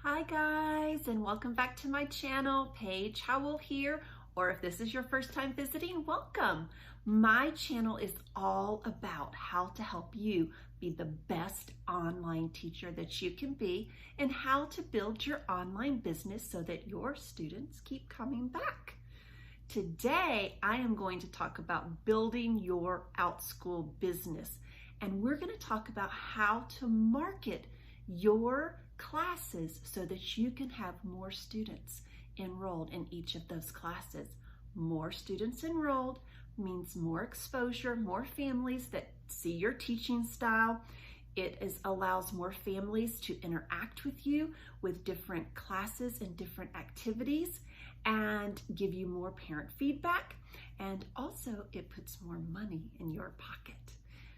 Hi guys, and welcome back to my channel. Paige Howell here, or if this is your first time visiting, welcome. My channel is all about how to help you be the best online teacher that you can be and how to build your online business so that your students keep coming back. Today, I am going to talk about building your Outschool business, and we're going to talk about how to market your classes so that you can have more students enrolled in each of those classes. More students enrolled means more exposure, more families that see your teaching style. It allows more families to interact with you with different classes and different activities and give you more parent feedback. And also it puts more money in your pocket.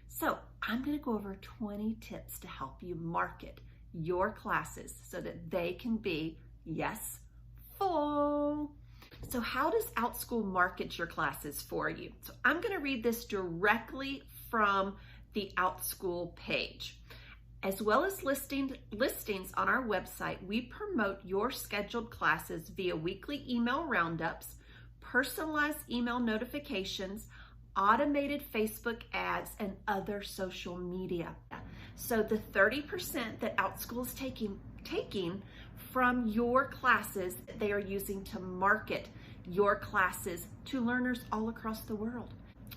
So I'm going to go over 20 tips to help you market your classes so that they can be, yes, full. So how does Outschool market your classes for you? So I'm going to read this directly from the Outschool page. As well as listings on our website, we promote your scheduled classes via weekly email roundups, personalized email notifications, automated Facebook ads, and other social media. So the 30% that Outschool is taking from your classes, they are using to market your classes to learners all across the world.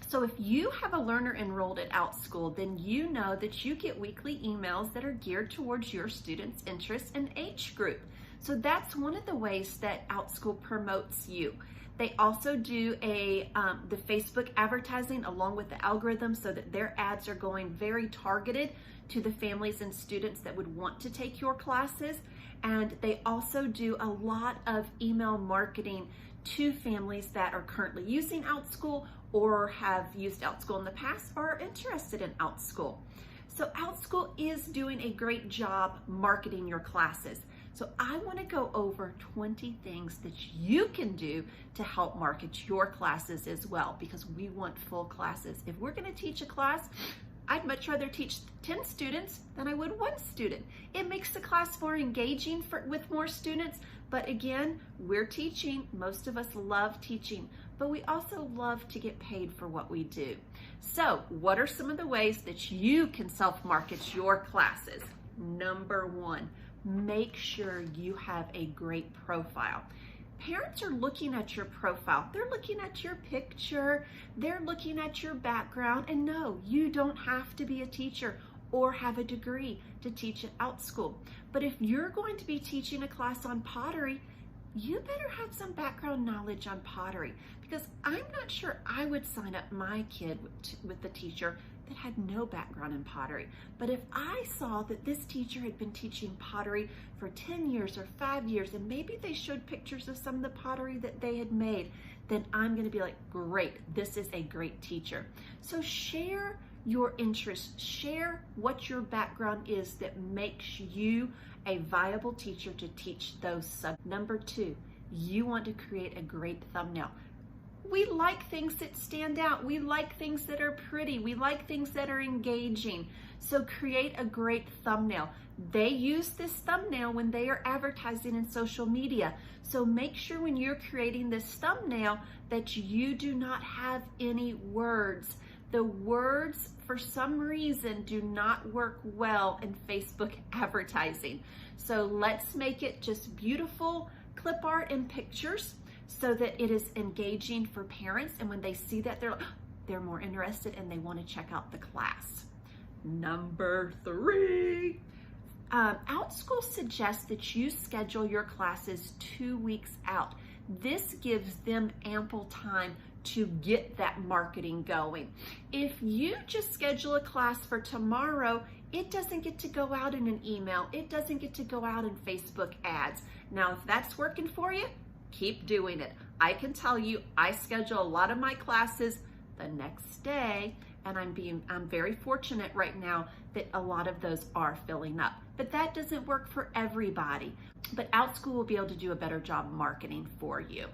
So if you have a learner enrolled at Outschool, then you know that you get weekly emails that are geared towards your students' interests and age group. So that's one of the ways that Outschool promotes you. They also do the Facebook advertising along with the algorithm so that their ads are going very targeted to the families and students that would want to take your classes. And they also do a lot of email marketing to families that are currently using Outschool or have used Outschool in the past or are interested in Outschool. So Outschool is doing a great job marketing your classes. So I want to go over 20 things that you can do to help market your classes as well, because we want full classes. If we're going to teach a class, I'd much rather teach 10 students than I would 1 student. It makes the class more engaging with more students, but again, we're teaching. Most of us love teaching, but we also love to get paid for what we do. So what are some of the ways that you can self-market your classes? Number 1, make sure you have a great profile. Parents are looking at your profile. They're looking at your picture. They're looking at your background. And no, you don't have to be a teacher or have a degree to teach at Outschool. But if you're going to be teaching a class on pottery, you better have some background knowledge on pottery, because I'm not sure I would sign up my kid with the teacher that had no background in pottery. But if I saw that this teacher had been teaching pottery for 10 years or 5 years, and maybe they showed pictures of some of the pottery that they had made, then I'm gonna be like, great, this is a great teacher. So share your interests, share what your background is that makes you a viable teacher to teach those subjects. Number 2, you want to create a great thumbnail. We like things that stand out. We like things that are pretty. We like things that are engaging. So create a great thumbnail. They use this thumbnail when they are advertising in social media. So make sure when you're creating this thumbnail that you do not have any words. The words, for some reason, do not work well in Facebook advertising. So let's make it just beautiful clip art and pictures so that it is engaging for parents. And when they see that, they're more interested and they want to check out the class. Number 3, Outschool suggests that you schedule your classes 2 weeks out. This gives them ample time to get that marketing going. If you just schedule a class for tomorrow, it doesn't get to go out in an email. It doesn't get to go out in Facebook ads. Now, if that's working for you, keep doing it. I can tell you, I schedule a lot of my classes the next day, and I'm very fortunate right now that a lot of those are filling up. But that doesn't work for everybody. But Outschool will be able to do a better job marketing for you.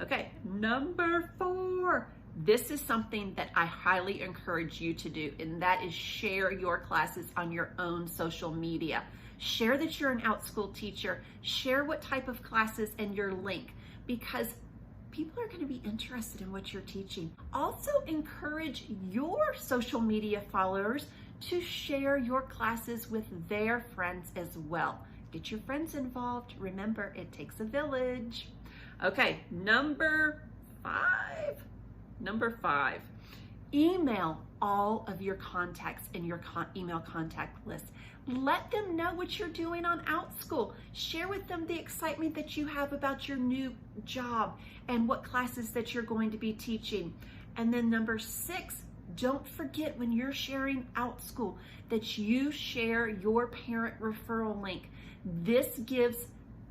Okay, number 4. This is something that I highly encourage you to do, and that is share your classes on your own social media. Share that you're an Outschool teacher. Share what type of classes and your link, because people are going to be interested in what you're teaching. Also encourage your social media followers to share your classes with their friends as well. Get your friends involved. Remember, it takes a village. Okay, number five, email all of your contacts in your email contact list. Let them know what you're doing on Outschool. Share with them the excitement that you have about your new job and what classes that you're going to be teaching. And then number 6, don't forget when you're sharing Outschool that you share your parent referral link. This gives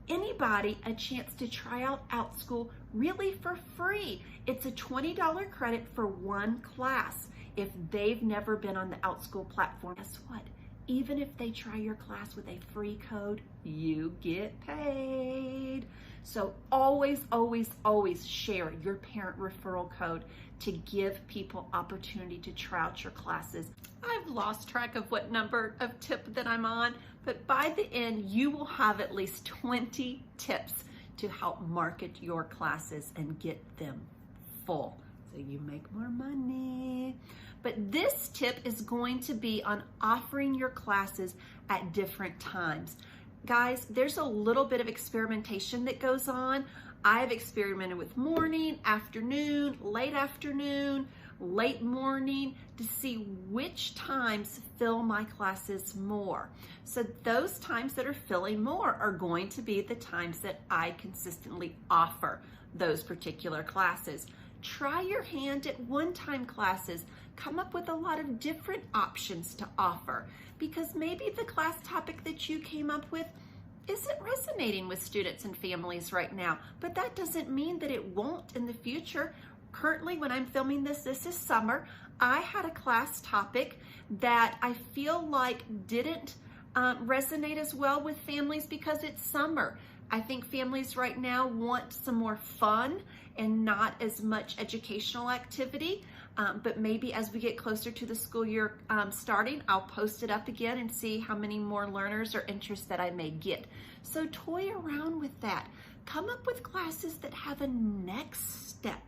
anybody a chance to try out Outschool really for free. It's a $20 credit for one class. If they've never been on the Outschool platform, guess what? Even if they try your class with a free code, you get paid. So always, always, always share your parent referral code to give people opportunity to try out your classes. I've lost track of what number of tip that I'm on, but by the end, you will have at least 20 tips to help market your classes and get them full so you make more money. But this tip is going to be on offering your classes at different times. Guys, there's a little bit of experimentation that goes on. I've experimented with morning, afternoon, late morning to see which times fill my classes more. So those times that are filling more are going to be the times that I consistently offer those particular classes. Try your hand at one-time classes. Come up with a lot of different options to offer, because maybe the class topic that you came up with isn't resonating with students and families right now, but that doesn't mean that it won't in the future. Currently, when I'm filming this is summer, I had a class topic that I feel like didn't resonate as well with families because it's summer. I think families right now want some more fun and not as much educational activity. But maybe as we get closer to the school year starting, I'll post it up again and see how many more learners or interests that I may get. So toy around with that. Come up with classes that have a next step.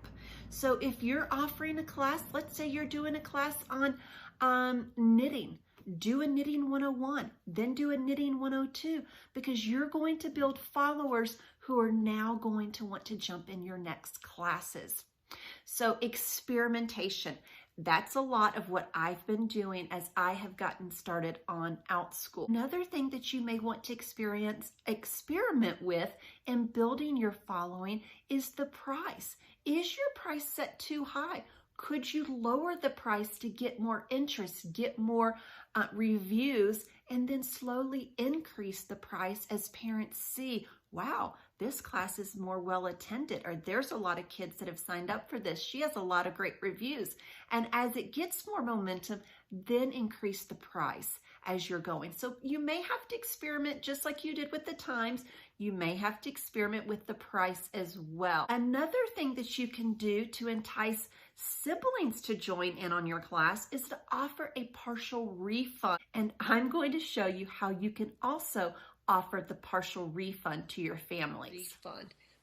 So if you're offering a class, let's say you're doing a class on knitting, do a knitting 101, then do a knitting 102, because you're going to build followers who are now going to want to jump in your next classes. So experimentation, that's a lot of what I've been doing as I have gotten started on Outschool. Another thing that you may want to experiment with in building your following is the price. Is your price set too high? Could you lower the price to get more interest, get more reviews, and then slowly increase the price as parents see, wow, this class is more well attended, or there's a lot of kids that have signed up for this. She has a lot of great reviews. And as it gets more momentum, then increase the price as you're going. So you may have to experiment just like you did with the times. You may have to experiment with the price as well. Another thing that you can do to entice siblings to join in on your class is to offer a partial refund. And I'm going to show you how you can also offer the partial refund to your families.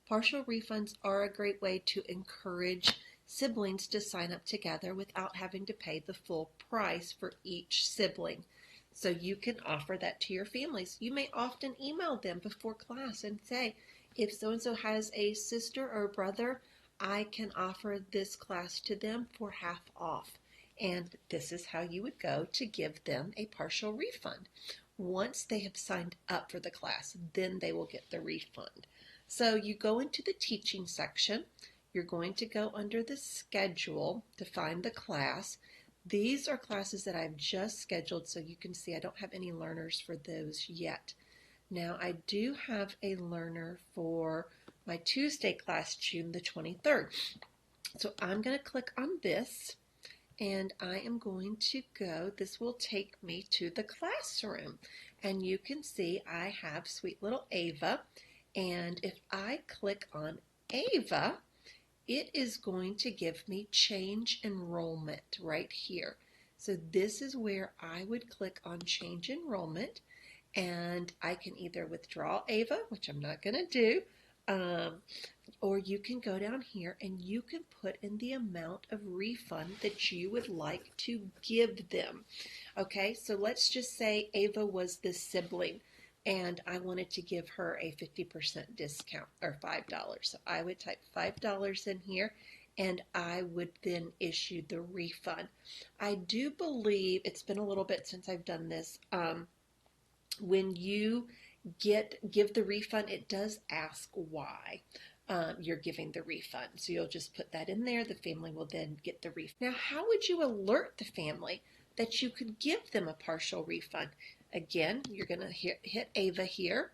Partial refunds are a great way to encourage siblings to sign up together without having to pay the full price for each sibling. So you can offer that to your families. You may often email them before class and say, if so-and-so has a sister or brother, I can offer this class to them for half off. And this is how you would go to give them a partial refund. Once they have signed up for the class, then they will get the refund. So you go into the teaching section. You're going to go under the schedule to find the class. These are classes that I've just scheduled, so you can see I don't have any learners for those yet. Now I do have a learner for my Tuesday class, June the 23rd. So I'm going to click on this. And I am going to go, this will take me to the classroom. And you can see I have sweet little Ava. And if I click on Ava, it is going to give me change enrollment right here. So this is where I would click on change enrollment. and I can either withdraw Ava, which I'm not going to do, or you can go down here and you can put in the amount of refund that you would like to give them. Okay, so let's just say Ava was the sibling and I wanted to give her a 50% discount, or $5. So I would type $5 in here and I would then issue the refund. I do believe, it's been a little bit since I've done this, when you give the refund, it does ask why you're giving the refund. So you'll just put that in there. The family will then get the refund. Now, how would you alert the family that you could give them a partial refund? Again, you're going to hit Ava here,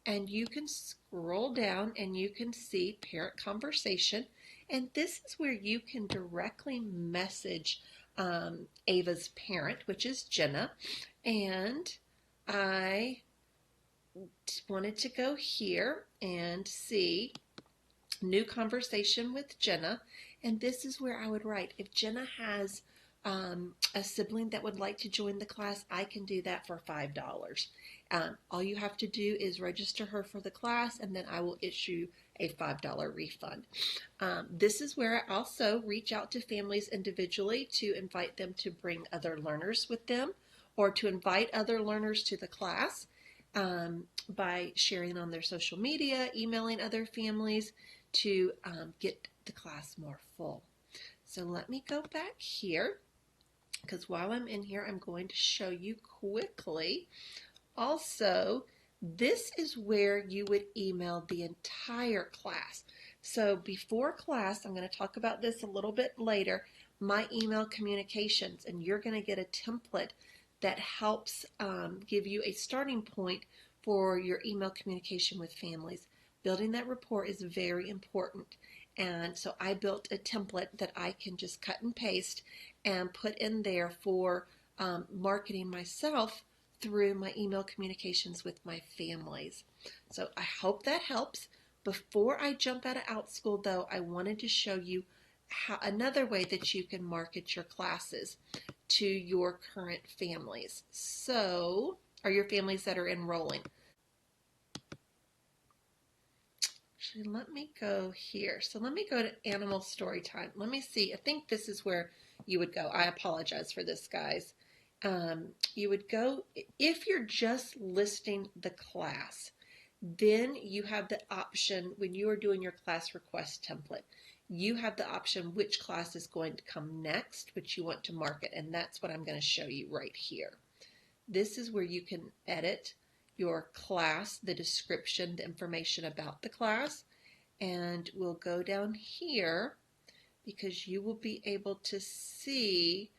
and you can scroll down and you can see parent conversation. And this is where you can directly message Ava's parent, which is Jenna. And I wanted to go here and see new conversation with Jenna, and this is where I would write, if Jenna has a sibling that would like to join the class, I can do that for $5. All you have to do is register her for the class, and then I will issue a $5 refund. This is where I also reach out to families individually to invite them to bring other learners with them, or to invite other learners to the class by sharing on their social media, emailing other families to get the class more full. So let me go back here, because while I'm in here, I'm going to show you quickly. Also, this is where you would email the entire class. So before class, I'm going to talk about this a little bit later, my email communications, and you're going to get a template that helps give you a starting point for your email communication with families. Building that rapport is very important. And so I built a template that I can just cut and paste and put in there for marketing myself through my email communications with my families. So I hope that helps. Before I jump out of Outschool, though, I wanted to show you another way that you can market your classes to your current families. So, or your families that are enrolling. Actually, let me go here. So let me go to animal story time. Let me see. I think this is where you would go. I apologize for this, guys. You would go, if you're just listing the class, then you have the option when you are doing your class request template. You have the option which class is going to come next, which you want to market, and that's what I'm going to show you right here. This is where you can edit your class, the description, the information about the class, and we'll go down here because you will be able to see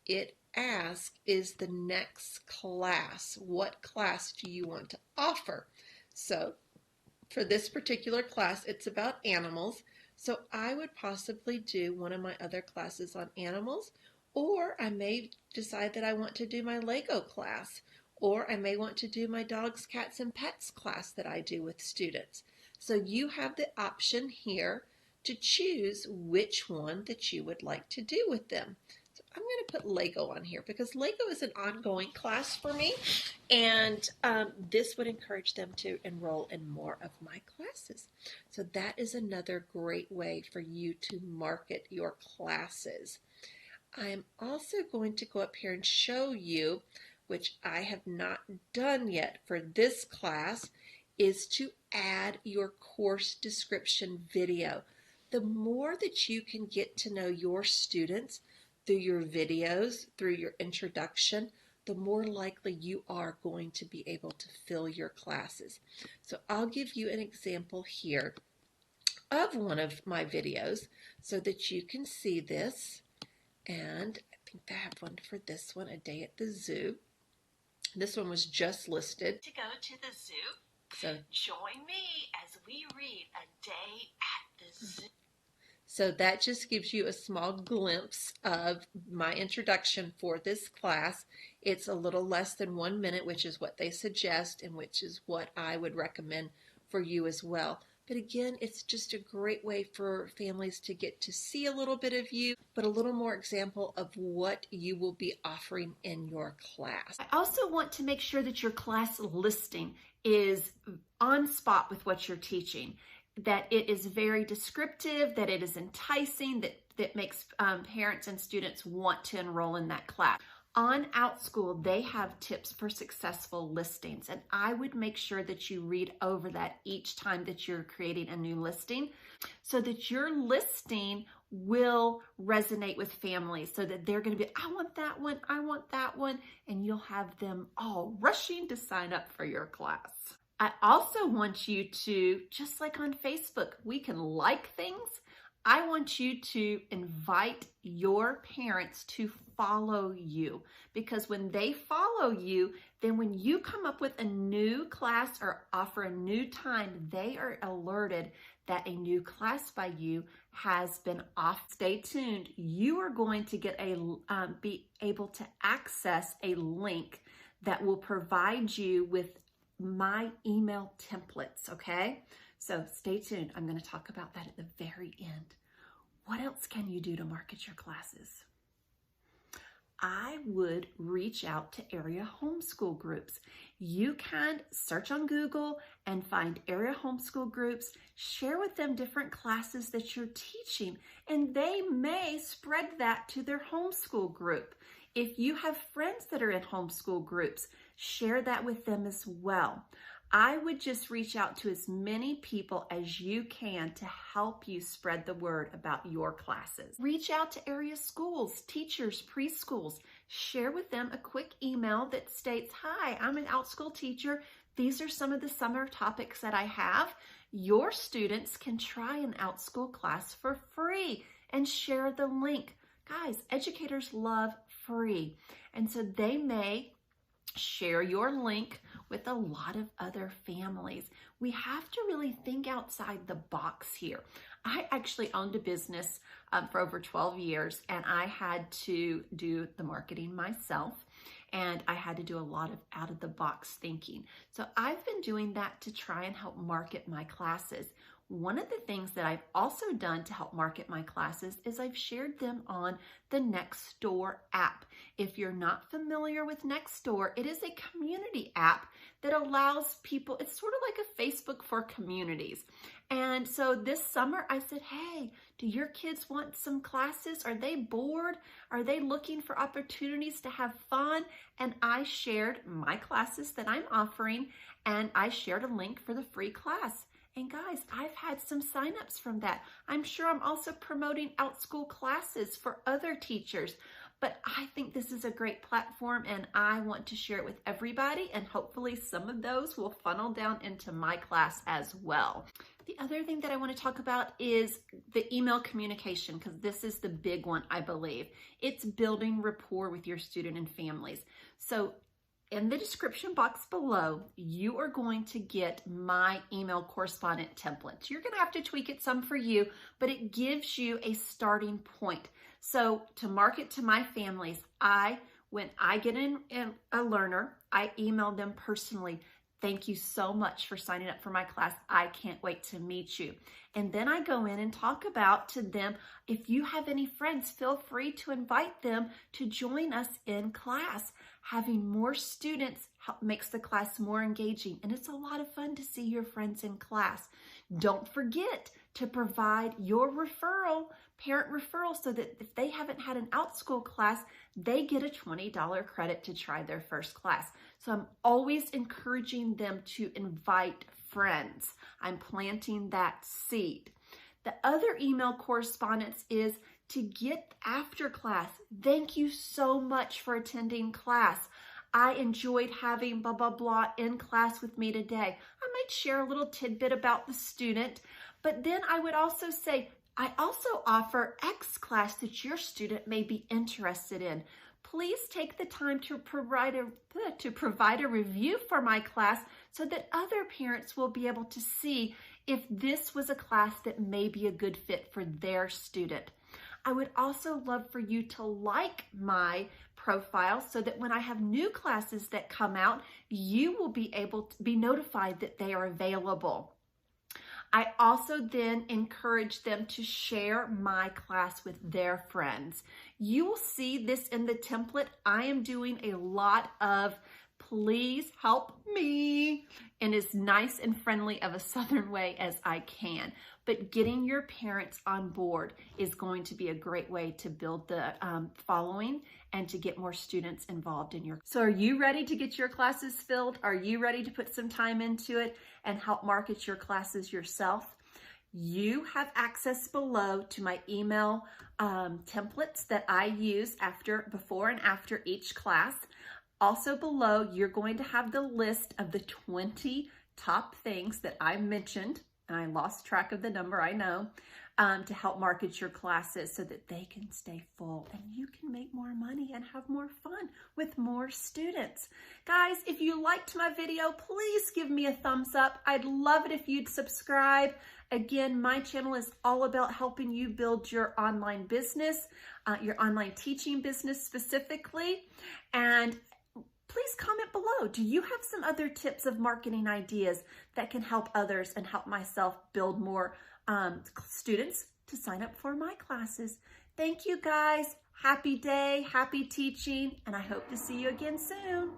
it ask, is the next class, what class do you want to offer? So for this particular class, it's about animals. So I would possibly do one of my other classes on animals, or I may decide that I want to do my Lego class, or I may want to do my dogs, cats, and pets class that I do with students. So you have the option here to choose which one that you would like to do with them. So I'm going to put Lego on here because Lego is an ongoing class for me, and this would encourage them to enroll in more of my classes. So that is another great way for you to market your classes. I'm also going to go up here and show you, which I have not done yet for this class, is to add your course description video. The more that you can get to know your students through your videos, through your introduction, the more likely you are going to be able to fill your classes. So I'll give you an example here of one of my videos so that you can see this. And I think I have one for this one, a day at the zoo. This one was just listed. To go to the zoo. So join me as we read A Day at the Zoo. So that just gives you a small glimpse of my introduction for this class. It's a little less than 1 minute, which is what they suggest and which is what I would recommend for you as well. But again, it's just a great way for families to get to see a little bit of you, but a little more example of what you will be offering in your class. I also want to make sure that your class listing is on spot with what you're teaching, that it is very descriptive, that it is enticing, that makes parents and students want to enroll in that class. On Outschool, they have tips for successful listings, and I would make sure that you read over that each time that you're creating a new listing so that your listing will resonate with families, so that they're going to be, I want that one, I want that one, and you'll have them all rushing to sign up for your class. I also want you to, just like on Facebook, we can like things. I want you to invite your parents to follow you, because when they follow you, then when you come up with a new class or offer a new time, they are alerted that a new class by you has been off. Stay tuned. You are going to get be able to access a link that will provide you with my email templates, okay? So stay tuned. I'm going to talk about that at the very end. What else can you do to market your classes? I would reach out to area homeschool groups. You can search on Google and find area homeschool groups, share with them different classes that you're teaching, and they may spread that to their homeschool group. If you have friends that are in homeschool groups, share that with them as well. I would just reach out to as many people as you can to help you spread the word about your classes. Reach out to area schools, teachers, preschools. Share with them a quick email that states, hi, I'm an Outschool teacher. These are some of the summer topics that I have. Your students can try an Outschool class for free, and share the link. Guys, educators love free. And so they may share your link with a lot of other families. We have to really think outside the box here. I actually owned a business for over 12 years, and I had to do the marketing myself, and I had to do a lot of out-of-the-box thinking. So I've been doing that to try and help market my classes. One of the things that I've also done to help market my classes is I've shared them on the Nextdoor app. If you're not familiar with Nextdoor, it is a community app that allows people, it's sort of like a Facebook for communities. And so this summer I said, hey, do your kids want some classes? Are they bored? Are they looking for opportunities to have fun? And I shared my classes that I'm offering, and I shared a link for the free class. And guys, I've had some signups from that. I'm sure I'm also promoting Outschool classes for other teachers. But I think this is a great platform, and I want to share it with everybody, and hopefully some of those will funnel down into my class as well. The other thing that I want to talk about is the email communication, because this is the big one, I believe. It's building rapport with your student and families. So in the description box below, you are going to get my email correspondent template. You're going to have to tweak it some for you, but it gives you a starting point. So to market to my families, when I get in a learner, I email them personally. Thank you so much for signing up for my class. I can't wait to meet you. And then I go in and talk about to them, if you have any friends, feel free to invite them to join us in class. Having more students makes the class more engaging, and it's a lot of fun to see your friends in class. Don't forget to provide your referral, parent referral, so that if they haven't had an Outschool class, they get a $20 credit to try their first class. So I'm always encouraging them to invite friends. I'm planting that seed. The other email correspondence is to get after class. Thank you so much for attending class. I enjoyed having blah, blah, blah in class with me today. I might share a little tidbit about the student, but then I would also say, I also offer X class that your student may be interested in. Please take the time to provide a review for my class so that other parents will be able to see if this was a class that may be a good fit for their student. I would also love for you to like my profile so that when I have new classes that come out, you will be able to be notified that they are available. I also then encourage them to share my class with their friends. You will see this in the template. I am doing a lot of please help me in as nice and friendly of a Southern way as I can. But getting your parents on board is going to be a great way to build the following and to get more students involved in your. So are you ready to get your classes filled? Are you ready to put some time into it and help market your classes yourself? You have access below to my email templates that I use before and after each class. Also below, you're going to have the list of the 20 top things that I mentioned, and I lost track of the number, I know, to help market your classes so that they can stay full and you can make more money and have more fun with more students. Guys, if you liked my video, please give me a thumbs up. I'd love it if you'd subscribe. Again, my channel is all about helping you build your online business, your online teaching business specifically. And please comment below. Do you have some other tips of marketing ideas that can help others and help myself build more students to sign up for my classes? Thank you guys. Happy day, happy teaching, and I hope to see you again soon.